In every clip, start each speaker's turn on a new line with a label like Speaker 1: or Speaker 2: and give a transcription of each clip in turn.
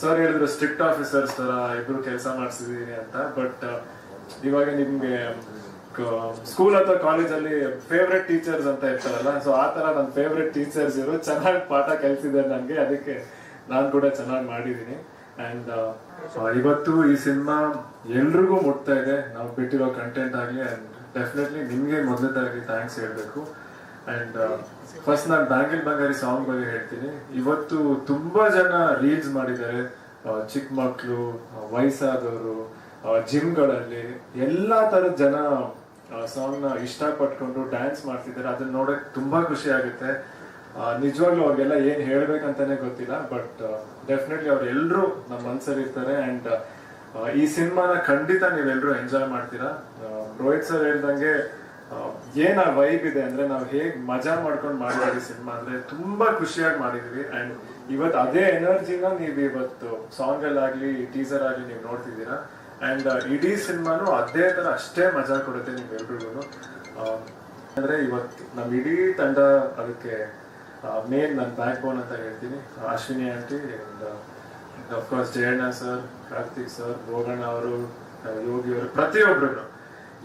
Speaker 1: Sir ಹೇಳಿದ್ರು strict officers ತರ ಇಬ್ರು ಕೆಲಸ ಮಾಡಿಸಿದೀನಿ ಅಂತ. ಬಟ್ ಇವಾಗ ನಿಮ್ಗೆ ಸ್ಕೂಲ್ ಅಥವಾ ಕಾಲೇಜಲ್ಲಿ ಫೇವ್ರೆಟ್ ಟೀಚರ್ಸ್ ಅಂತ ಇರ್ತಾರಲ್ಲ, ಸೊ ಆ ತರ ನನ್ನ ಫೇವ್ರೆಟ್ ಟೀಚರ್ಸ್ ಇವರು ಚೆನ್ನಾಗಿ ಪಾಠ ಕಲಿಸಿದ್ದಾರೆ ನನಗೆ. ಅದಕ್ಕೆ ನಾನು ಕೂಡ ಚೆನ್ನಾಗಿ ಮಾಡಿದೀನಿ. ಅಂಡ್ ಇವತ್ತು ಈ ಸಿನಿಮಾ ಎಲ್ರಿಗೂ ಮುಟ್ತಾ ಇದೆ, ನಾವು ಬಿಟ್ಟಿರೋ ಕಂಟೆಂಟ್ ಆಗ್ಲಿ. ಅಂಡ್ ಡೆಫಿನೆಟ್ಲಿ ನಿಮ್ಗೆ ಮೊದಲನೇದಾಗಿ ಥ್ಯಾಂಕ್ಸ್ ಹೇಳ್ಬೇಕು. ಅಂಡ್ ಫಸ್ಟ್ ನಾನು ಬ್ಯಾಂಗಿಲ್ ಬಂಗಾರಿ ಸಾಂಗ್ ಬಗ್ಗೆ ಹೇಳ್ತೀನಿ. ಇವತ್ತು ತುಂಬಾ ಜನ ರೀಲ್ಸ್ ಮಾಡಿದ್ದಾರೆ, ಚಿಕ್ಕ ಮಕ್ಕಳು, ವಯಸ್ಸಾದವರು, ಜಿಮ್ಗಳಲ್ಲಿ ಎಲ್ಲಾ ತರದ ಜನ ಸಾಂಗ್ ನ ಇಷ್ಟಪಟ್ಕೊಂಡು ಡ್ಯಾನ್ಸ್ ಮಾಡ್ತಿದ್ದಾರೆ. ಅದನ್ನ ನೋಡಕ್ ತುಂಬಾ ಖುಷಿ ಆಗುತ್ತೆ. ನಿಜವಾಗ್ಲೂ ಅವ್ರಿಗೆಲ್ಲ ಏನ್ ಹೇಳ್ಬೇಕಂತಾನೆ ಗೊತ್ತಿಲ್ಲ. ಬಟ್ ಡೆಫಿನೆಟ್ಲಿ ಅವ್ರು ಎಲ್ರು ನಮ್ಮ ಮನ್ಸಲ್ಲಿ ಇರ್ತಾರೆ. ಅಂಡ್ ಈ ಸಿನಿಮಾನ ಖಂಡಿತ ನೀವೆಲ್ರು ಎಂಜಾಯ್ ಮಾಡ್ತೀರಾ. ರೋಹಿತ್ ಸರ್ ಹೇಳ್ದಂಗೆ ಏನ್ ಆ ವೈಬ್ ಇದೆ ಅಂದ್ರೆ, ನಾವು ಹೇಗ್ ಮಜಾ ಮಾಡ್ಕೊಂಡು ಮಾಡಿದ್ವಿ ಸಿನಿಮಾ ಅಂದ್ರೆ ತುಂಬಾ ಖುಷಿಯಾಗಿ ಮಾಡಿದ್ವಿ. ಅಂಡ್ ಇವತ್ತು ಅದೇ ಎನರ್ಜಿನ ನೀವು ಇವತ್ತು ಸಾಂಗ್ ಅಲ್ಲಾಗ್ಲಿ ಟೀಸರ್ ಆಗ್ಲಿ ನೀವು ನೋಡ್ತಿದ್ದೀರಾ. ಅಂಡ್ ಇಡೀ ಸಿನಿಮಾನು ಅದೇ ತರ ಅಷ್ಟೇ ಮಜಾ ಕೊಡುತ್ತೆ ನಿಮ್ಗೆಲ್ರಿಗೂ. ಅಂದ್ರೆ ಇವತ್ತು ನಮ್ ಇಡೀ ತಂಡ ಅದಕ್ಕೆ ಮೇನ್ ನನ್ನ ಬ್ಯಾಕ್ ಬೋನ್ ಅಂತ ಹೇಳ್ತೀನಿ. Ashwini aunty and of course Jayanna sir, Karthik sir, Roganna ಅವರು, ಯೋಗಿ ಅವರು, ಪ್ರತಿಯೊಬ್ರು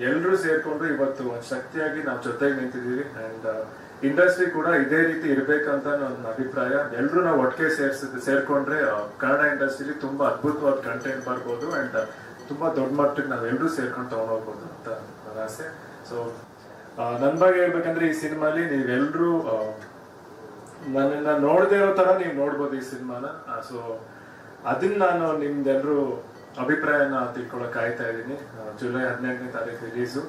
Speaker 1: ಎಲ್ರು ಸೇರ್ಕೊಂಡು ಇವತ್ತು ಒಂದ್ ಶಕ್ತಿಯಾಗಿ ನಾವು ಜೊತೆಗೆ ನಿಂತಿದೀವಿ. ಅಂಡ್ ಇಂಡಸ್ಟ್ರಿ ಕೂಡ ಇದೇ ರೀತಿ ಇರ್ಬೇಕಂತ ನನ್ನ ಅಭಿಪ್ರಾಯ. ಎಲ್ರು ನಾವು ಒಟ್ಟಿಗೆ ಸೇರ್ಕೊಂಡ್ರೆ ಕನ್ನಡ ಇಂಡಸ್ಟ್ರಿಲಿ ತುಂಬಾ ಅದ್ಭುತವಾದ ಕಂಟೆಂಟ್ ಬರ್ಬೋದು. ಅಂಡ್ ತುಂಬಾ ದೊಡ್ಡ ಮಟ್ಟಕ್ಕೆ ನಾವೆಲ್ಲರೂ ಸೇರ್ಕೊಂಡು ತಗೊಂಡೋಗ್ಬೋದು ಅಂತ ನನ್ನ ಆಸೆ. ಸೊ ನನ್ ಬಗ್ಗೆ ಹೇಳ್ಬೇಕಂದ್ರೆ, ಈ ಸಿನಿಮಾಲಿ ನೀವೆಲ್ರೂ ನನ್ನನ್ನ ನೋಡದೇ ಇರೋ ತರ ನೀವು ನೋಡ್ಬೋದು ಈ ಸಿನಿಮಾನ. ಸೊ ಅದನ್ನ ನಾನು ನಿಮ್ದೆಲ್ರೂ ಅಭಿಪ್ರಾಯನ ತಿಳ್ಕೊಳಕ್ ಕಾಯ್ತಾ ಇದ್ದೀನಿ. ಜುಲೈ 18ನೇ ತಾರೀಕು ರಿಲೀಸು.